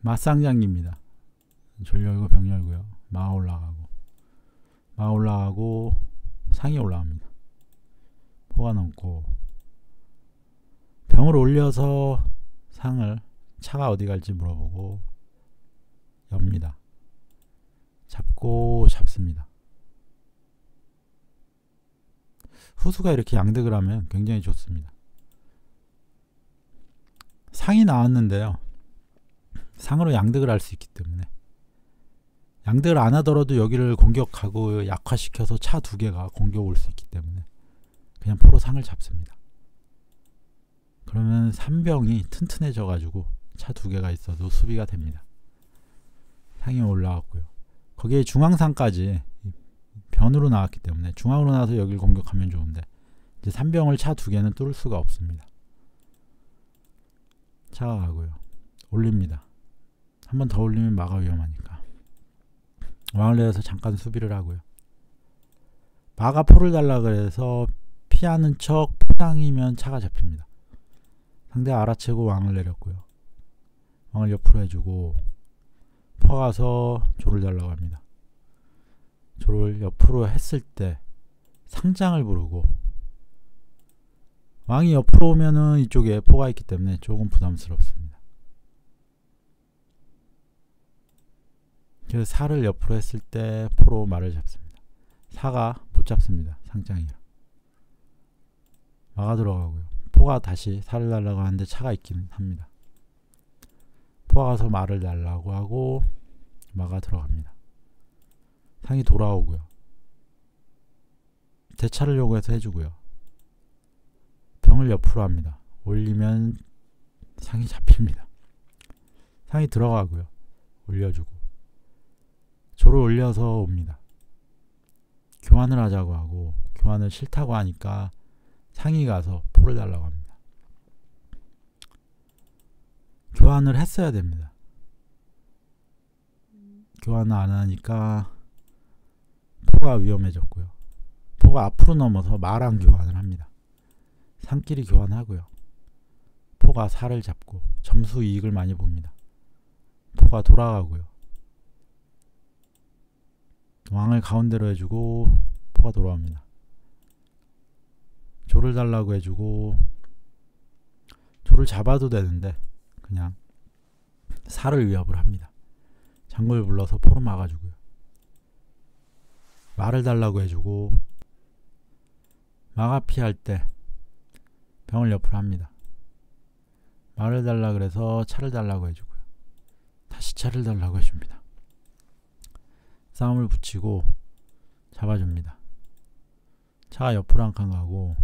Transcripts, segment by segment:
맞상장기입니다. 졸 열고 병 열고요. 마 올라가고 상이 올라갑니다. 포가 넘고 병을 올려서 상을 차가 어디 갈지 물어보고 엽니다. 잡습니다. 후수가 이렇게 양득을 하면 굉장히 좋습니다. 상이 나왔는데요. 상으로 양득을 할 수 있기 때문에 양득을 안 하더라도 여기를 공격하고 약화시켜서 차 두 개가 공격 올 수 있기 때문에 그냥 포로 상을 잡습니다. 그러면 3병이 튼튼해져 가지고 차 두 개가 있어도 수비가 됩니다. 상이 올라왔고요. 거기에 중앙상까지 변으로 나왔기 때문에 중앙으로 나와서 여기를 공격하면 좋은데 이제 3병을 차 두 개는 뚫을 수가 없습니다. 차가 가고요. 올립니다. 한 번 더 올리면 마가 위험하니까 왕을 내려서 잠깐 수비를 하고요. 마가 포를 달라 그래서 피하는 척 포당이면 차가 잡힙니다. 상대 알아채고 왕을 내렸고요. 왕을 옆으로 해주고 퍼가서 조를 달라고 합니다. 조를 옆으로 했을 때 상장을 부르고 왕이 옆으로 오면은 이쪽에 포가 있기 때문에 조금 부담스럽습니다. 그래서 사를 옆으로 했을 때 포로 말을 잡습니다. 사가 못 잡습니다. 상장이라. 마가 들어가고요. 포가 다시 사를 달라고 하는데 차가 있긴 합니다. 포가 가서 말을 달라고 하고 마가 들어갑니다. 상이 돌아오고요. 대차를 요구해서 해주고요. 병을 옆으로 합니다. 올리면 상이 잡힙니다. 상이 들어가고요. 올려주고 조를 올려서 옵니다. 교환을 하자고 하고 교환을 싫다고 하니까 상이 가서 포를 달라고 합니다. 교환을 했어야 됩니다. 교환을 안 하니까 포가 위험해졌고요. 포가 앞으로 넘어서 마랑 교환을 합니다. 상끼리 교환하고요. 포가 살을 잡고 점수 이익을 많이 봅니다. 포가 돌아가고요. 왕을 가운데로 해주고 포가 돌아옵니다. 조를 달라고 해주고 조를 잡아도 되는데 그냥 살을 위협을 합니다. 장군을 불러서 포로 막아주고요. 말을 달라고 해주고 마가 피할 때 병을 옆으로 합니다. 말을 달라 그래서 차를 달라고 해주고요. 다시 차를 달라고 해줍니다. 싸움을 붙이고 잡아줍니다. 차가 옆으로 한 칸 가고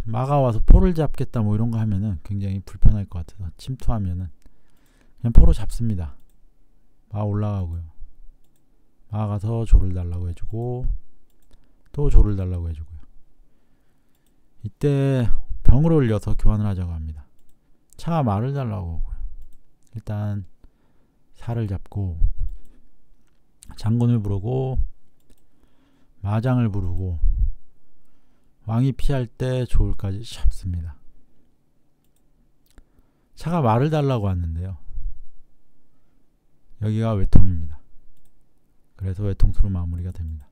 마가 와서 포를 잡겠다 뭐 이런 거 하면은 굉장히 불편할 것 같아서 침투하면은 그냥 포로 잡습니다. 마 올라가고요. 마가 가서 조를 달라고 해주고 또 조를 달라고 해주고요. 이때 병을 올려서 교환을 하자고 합니다. 차가 말을 달라고 하고요. 일단 살을 잡고 장군을 부르고 마장을 부르고 왕이 피할 때 조울까지 잡습니다. 차가 말을 달라고 하는데요. 여기가 외통입니다. 그래서 외통수로 마무리가 됩니다.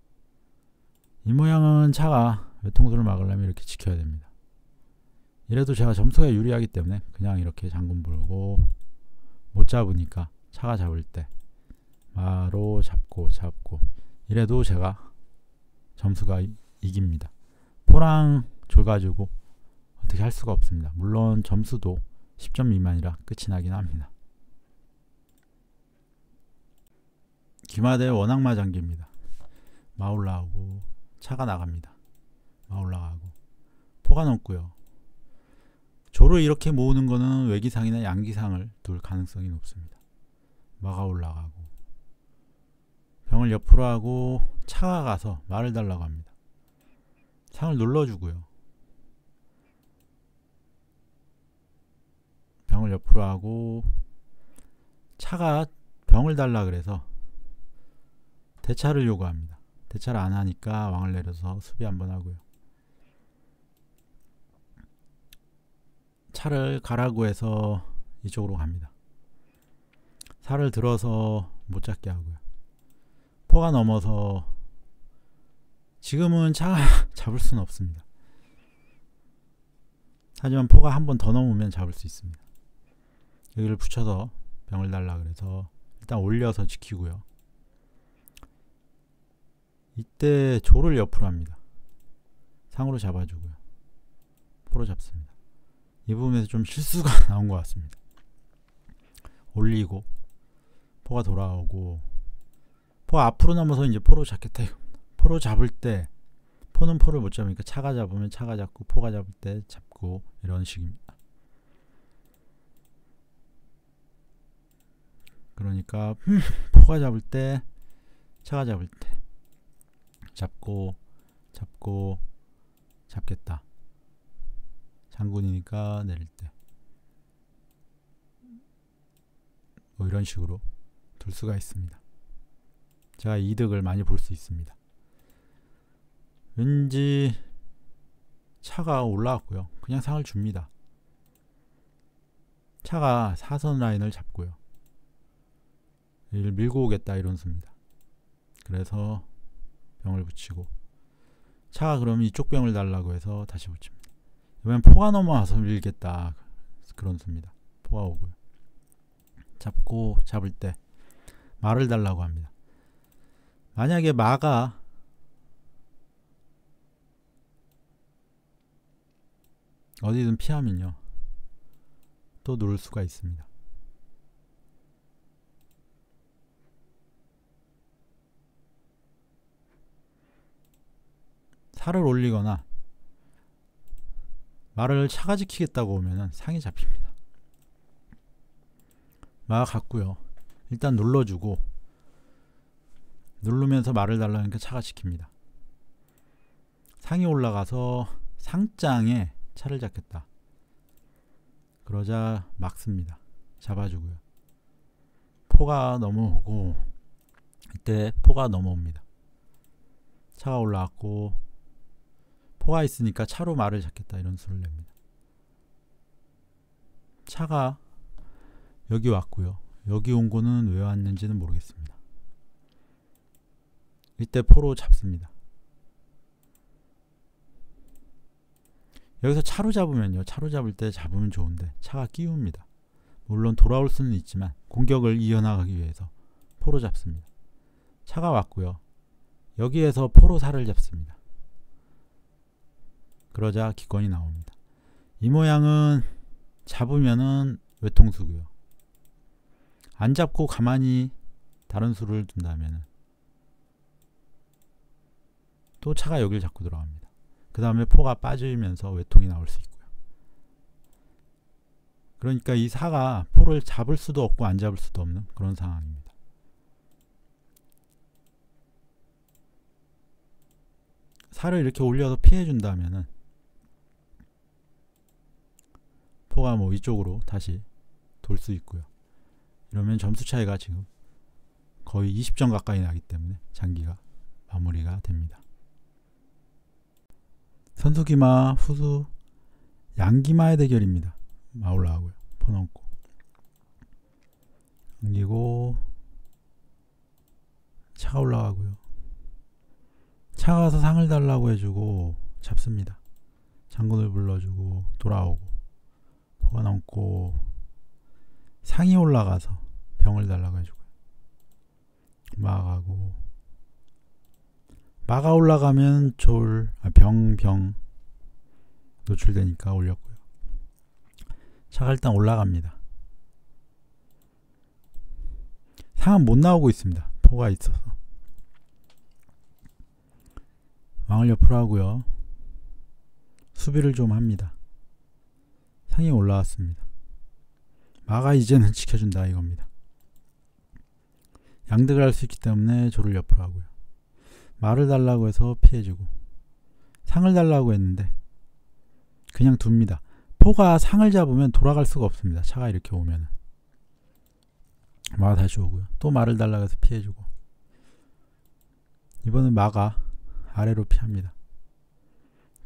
이 모양은 차가 외통수를 막으려면 이렇게 지켜야 됩니다. 이래도 제가 점수가 유리하기 때문에 그냥 이렇게 장군 부르고 못 잡으니까 차가 잡을 때 마로 잡고 이래도 제가 점수가 이깁니다. 포랑 졸 가지고 어떻게 할 수가 없습니다. 물론 점수도 10점 미만이라 끝이 나긴 합니다. 기마대 원악마장기입니다. 마 올라가고 차가 나갑니다. 마 올라가고 포가 넘고요. 조를 이렇게 모으는 거는 외기상이나 양기상을 둘 가능성이 높습니다. 마가 올라가고 병을 옆으로 하고 차가 가서 말을 달라고 합니다. 상을 눌러주고요. 병을 옆으로 하고 차가 병을 달라 그래서 대차를 요구합니다. 대차를 안 하니까 왕을 내려서 수비 한번 하고요. 차를 가라고 해서 이쪽으로 갑니다. 살을 들어서 못 잡게 하고요. 포가 넘어서 지금은 차가 잡을 수는 없습니다. 하지만 포가 한 번 더 넘으면 잡을 수 있습니다. 여기를 붙여서 병을 달라 그래서 일단 올려서 지키고요. 이때 조를 옆으로 합니다. 상으로 잡아주고요. 포로 잡습니다. 이 부분에서 좀 실수가 나온 것 같습니다. 올리고 포가 돌아오고 포가 앞으로 넘어서 이제 포로 잡겠다 이겁니다. 포로 잡을 때 포는 포를 못 잡으니까 차가 잡으면 차가 잡고 포가 잡을 때 잡고 이런 식입니다. 그러니까 포가 잡을 때 차가 잡을 때 잡고 잡겠다. 장군이니까 내릴 때 뭐 이런 식으로 둘 수가 있습니다. 제가 이득을 많이 볼 수 있습니다. 왠지 차가 올라왔고요. 그냥 상을 줍니다. 차가 사선 라인을 잡고요. 이를 밀고 오겠다 이런 수입니다. 그래서 병을 붙이고 차가 그러면 이쪽 병을 달라고 해서 다시 붙입니다. 이번엔 포가 넘어와서 밀겠다 그런 수입니다. 포가 오고요. 잡고 잡을 때 마를 달라고 합니다. 만약에 마가 어디든 피하면요 또 누를 수가 있습니다. 살을 올리거나 마를 차가 지키겠다고 오면은 상이 잡힙니다. 마가 갔고요. 일단 눌러주고 누르면서 말을 달라니까 차가 지킵니다. 상이 올라가서 상장에 차를 잡겠다. 그러자 막습니다. 잡아주고요. 포가 넘어오고 이때 포가 넘어옵니다. 차가 올라왔고 포가 있으니까 차로 말을 잡겠다 이런 수를 냅니다. 차가 여기 왔고요. 여기 온 거는 왜 왔는지는 모르겠습니다. 이때 포로 잡습니다. 여기서 차로 잡으면요. 차로 잡을 때 잡으면 좋은데 차가 끼웁니다. 물론 돌아올 수는 있지만 공격을 이어나가기 위해서 포로 잡습니다. 차가 왔고요. 여기에서 포로 살을 잡습니다. 그러자 기권이 나옵니다. 이 모양은 잡으면은 외통수고요. 안 잡고 가만히 다른 수를 둔다면은 또 차가 여기를 잡고 들어갑니다. 그 다음에 포가 빠지면서 외통이 나올 수 있고요. 그러니까 이 사가 포를 잡을 수도 없고 안 잡을 수도 없는 그런 상황입니다. 살을 이렇게 올려서 피해준다면은 포가 뭐 이쪽으로 다시 돌 수 있고요. 이러면 점수 차이가 지금 거의 20점 가까이 나기 때문에 장기가 마무리가 됩니다. 선수기마 후수 양기마의 대결입니다. 마 올라가고요. 포 넘고 당기고 차가 올라가고요. 차가 와서 상을 달라고 해주고 잡습니다. 장군을 불러주고 돌아오고 포가 넘고 상이 올라가서 병을 달라고 해주고요. 마가고 마가 올라가면 병 노출되니까 올렸고요. 차가 일단 올라갑니다. 상은 못 나오고 있습니다. 포가 있어서. 왕을 옆으로 하고요. 수비를 좀 합니다. 상이 올라왔습니다. 마가 이제는 지켜준다 이겁니다. 양득을 할 수 있기 때문에 조를 옆으로 하고요. 마를 달라고 해서 피해주고 상을 달라고 했는데 그냥 둡니다. 포가 상을 잡으면 돌아갈 수가 없습니다. 차가 이렇게 오면은 마가 다시 오고요. 또 마를 달라고 해서 피해주고 이번엔 마가 아래로 피합니다.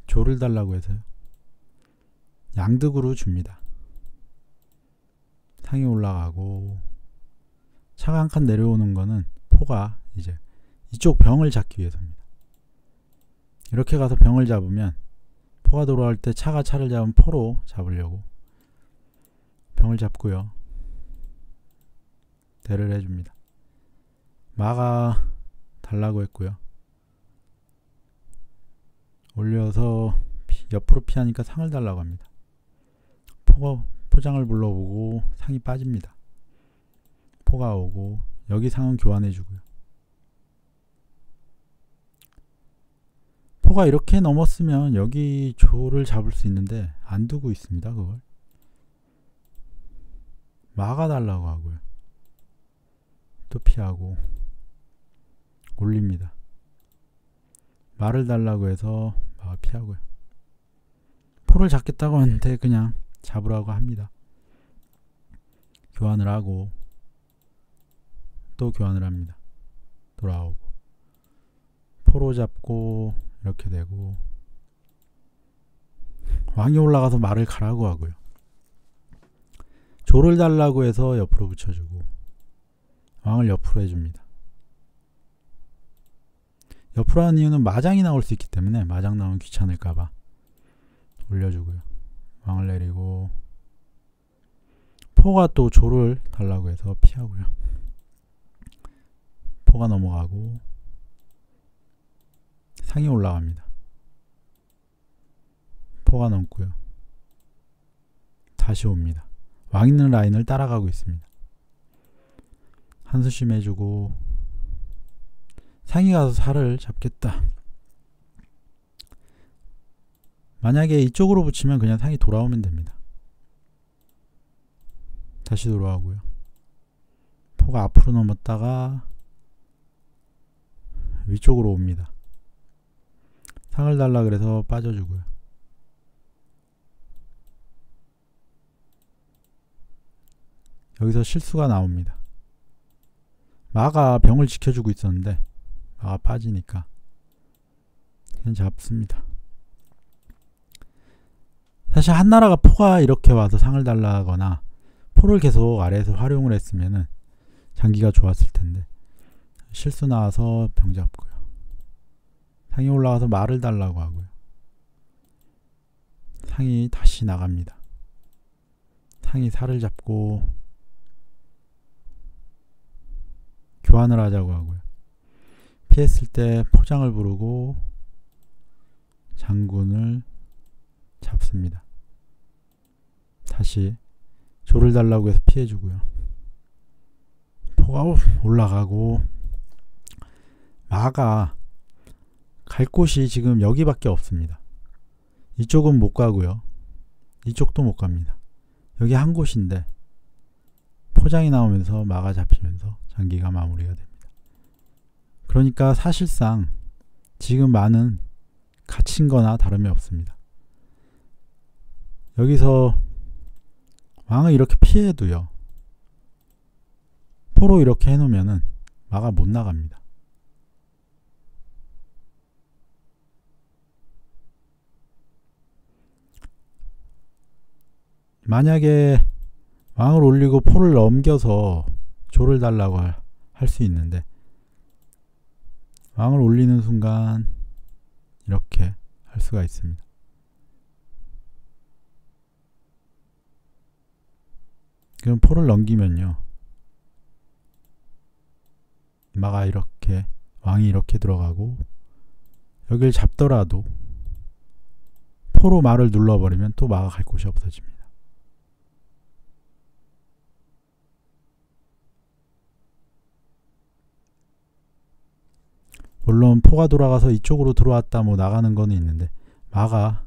조를 달라고 해서요. 양득으로 줍니다. 상이 올라가고 차가 한 칸 내려오는 거는 포가 이제 이쪽 병을 잡기 위해서입니다. 이렇게 가서 병을 잡으면 포가 돌아올 때 차가 차를 잡으면 포로 잡으려고 병을 잡고요. 대를 해줍니다. 마가 달라고 했고요. 올려서 옆으로 피하니까 상을 달라고 합니다. 포장을 불러보고 상이 빠집니다. 포가 오고 여기 상은 교환해주고요. 포가 이렇게 넘었으면 여기 조를 잡을 수 있는데 안 두고 있습니다. 그걸 막아달라고 하고요. 또 피하고 올립니다. 말을 달라고 해서 막아 피하고요. 포를 잡겠다고 하는데 그냥 잡으라고 합니다. 교환을 하고 또 교환을 합니다. 돌아오고 포로 잡고 이렇게 되고 왕이 올라가서 말을 가라고 하고요. 조를 달라고 해서 옆으로 붙여주고 왕을 옆으로 해줍니다. 옆으로 하는 이유는 마장이 나올 수 있기 때문에 마장 나오면 귀찮을까봐 올려주고요. 왕을 내리고 포가 또 조를 달라고 해서 피하고요. 포가 넘어가고 상이 올라갑니다. 포가 넘고요. 다시 옵니다. 왕 있는 라인을 따라가고 있습니다. 한수심 해주고 상이 가서 살을 잡겠다. 만약에 이쪽으로 붙이면 그냥 상이 돌아오면 됩니다. 다시 돌아오고요. 포가 앞으로 넘었다가 위쪽으로 옵니다. 상을 달라 그래서 빠져주고요. 여기서 실수가 나옵니다. 마가 병을 지켜주고 있었는데 마가 빠지니까 그냥 잡습니다. 사실 한나라가 포가 이렇게 와서 상을 달라거나 포를 계속 아래에서 활용을 했으면은 장기가 좋았을 텐데 실수 나와서 병 잡고요. 상이 올라가서 말을 달라고 하고요. 상이 다시 나갑니다. 상이 살을 잡고 교환을 하자고 하고요. 피했을 때 포장을 부르고 장군을 잡습니다. 다시 조를 달라고 해서 피해주고요. 포가 올라가고 마가 갈 곳이 지금 여기밖에 없습니다. 이쪽은 못 가고요. 이쪽도 못 갑니다. 여기 한 곳인데 포장이 나오면서 마가 잡히면서 장기가 마무리가 됩니다. 그러니까 사실상 지금 마는 갇힌 거나 다름이 없습니다. 여기서 왕을 이렇게 피해도요. 포로 이렇게 해놓으면은 마가 못 나갑니다. 만약에 왕을 올리고 포를 넘겨서 조를 달라고 할 수 있는데 왕을 올리는 순간 이렇게 할 수가 있습니다. 그럼 포를 넘기면요. 마가 이렇게 왕이 이렇게 들어가고 여길 잡더라도 포로 마를 눌러버리면 또 마가 갈 곳이 없어집니다. 물론 포가 돌아가서 이쪽으로 들어왔다 뭐 나가는 거는 있는데 마가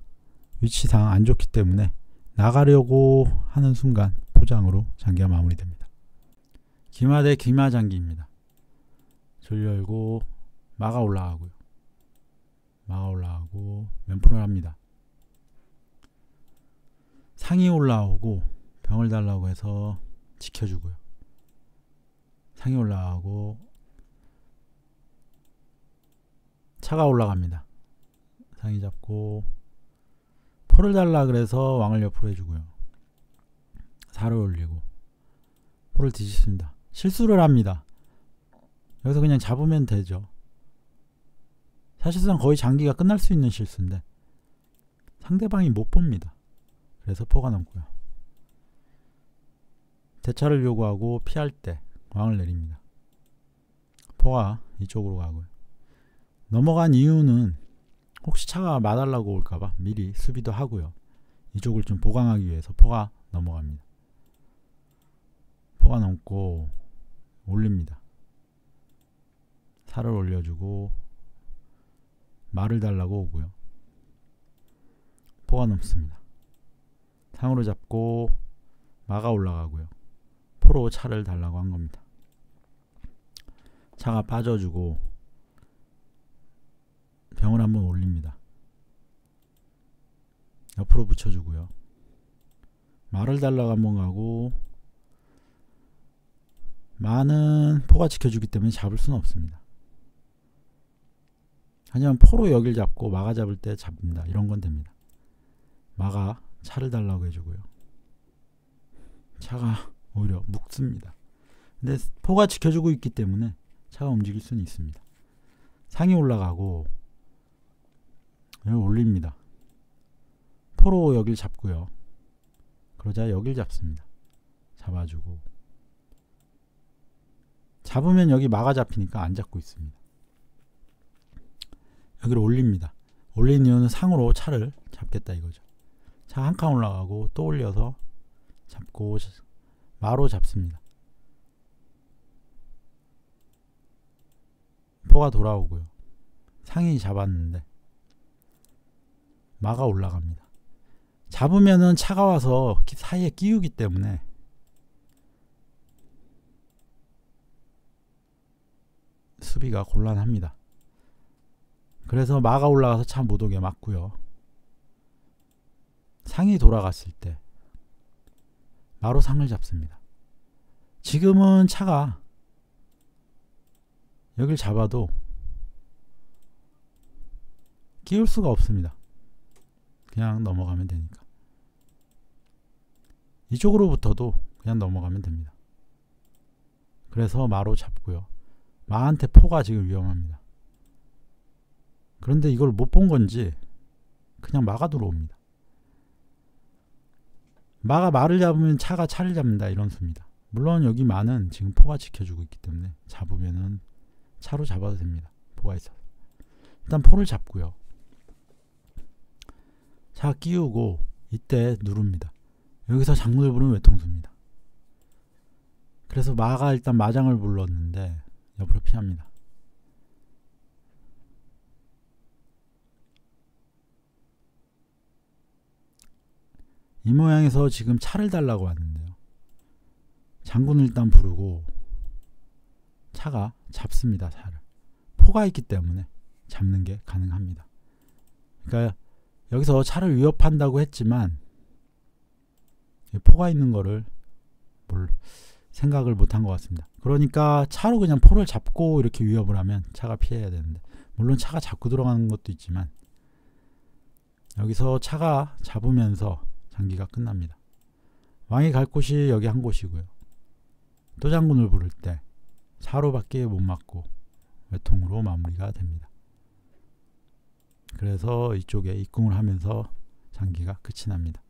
위치상 안 좋기 때문에 나가려고 하는 순간 포장으로 장기가 마무리됩니다. 기마 대 기마 장기입니다. 줄 열고 마가 올라가고요. 마가 올라가고 면포를 합니다. 상이 올라오고 병을 달라고 해서 지켜주고요. 상이 올라가고 차가 올라갑니다. 상이 잡고 포를 달라 그래서 왕을 옆으로 해주고요. 살을 올리고 포를 뒤집습니다. 실수를 합니다. 여기서 그냥 잡으면 되죠. 사실상 거의 장기가 끝날 수 있는 실수인데 상대방이 못 봅니다. 그래서 포가 넘고요. 대차를 요구하고 피할 때 왕을 내립니다. 포가 이쪽으로 가고요. 넘어간 이유는 혹시 차가 맞으려고 올까봐 미리 수비도 하고요. 이쪽을 좀 보강하기 위해서 포가 넘어갑니다. 포가 넘고 올립니다. 살을 올려주고 말을 달라고 오고요. 포가 넘습니다. 상으로 잡고 마가 올라가고요. 포로 차를 달라고 한 겁니다. 차가 빠져주고 병을 한번 올립니다. 옆으로 붙여주고요. 말을 달라고 한번 가고 마는 포가 지켜주기 때문에 잡을 수는 없습니다. 하지만 포로 여길 잡고 마가 잡을 때 잡는다. 이런 건 됩니다. 마가 차를 달라고 해주고요. 차가 오히려 묵습니다. 근데 포가 지켜주고 있기 때문에 차가 움직일 수는 있습니다. 상이 올라가고 여기 올립니다. 포로 여길 잡고요. 그러자 여길 잡습니다. 잡아주고 잡으면 여기 마가 잡히니까 안 잡고 있습니다. 여기를 올립니다. 올린 이유는 상으로 차를 잡겠다 이거죠. 차 한 칸 올라가고 또 올려서 잡고 마로 잡습니다. 포가 돌아오고요. 상이 잡았는데 마가 올라갑니다. 잡으면은 차가 와서 사이에 끼우기 때문에 수비가 곤란합니다. 그래서 마가 올라가서 차 못 오게 막고요. 상이 돌아갔을 때 마로 상을 잡습니다. 지금은 차가 여길 잡아도 끼울 수가 없습니다. 그냥 넘어가면 되니까. 이쪽으로부터도 그냥 넘어가면 됩니다. 그래서 마로 잡고요. 마한테 포가 지금 위험합니다. 그런데 이걸 못 본 건지 그냥 마가 들어옵니다. 마가 마를 잡으면 차가 차를 잡는다 이런 수입니다. 물론 여기 마는 지금 포가 지켜주고 있기 때문에 잡으면은 차로 잡아도 됩니다. 포가 있어서. 일단 포를 잡고요. 차 끼우고 이때 누릅니다. 여기서 장군을 부르면 외통수입니다. 그래서 마가 일단 마장을 불렀는데 옆으로 피합니다. 이 모양에서 지금 차를 달라고 하는데요. 장군을 일단 부르고 차가 잡습니다. 차를. 포가 있기 때문에 잡는 게 가능합니다. 그러니까 여기서 차를 위협한다고 했지만 포가 있는 거를 생각을 못한 것 같습니다. 그러니까 차로 그냥 포를 잡고 이렇게 위협을 하면 차가 피해야 되는데, 물론 차가 잡고 들어가는 것도 있지만 여기서 차가 잡으면서 장기가 끝납니다. 왕이 갈 곳이 여기 한 곳이고요. 또 장군을 부를 때 사로밖에 못 맞고 외통으로 마무리가 됩니다. 그래서 이쪽에 입궁을 하면서 장기가 끝이 납니다.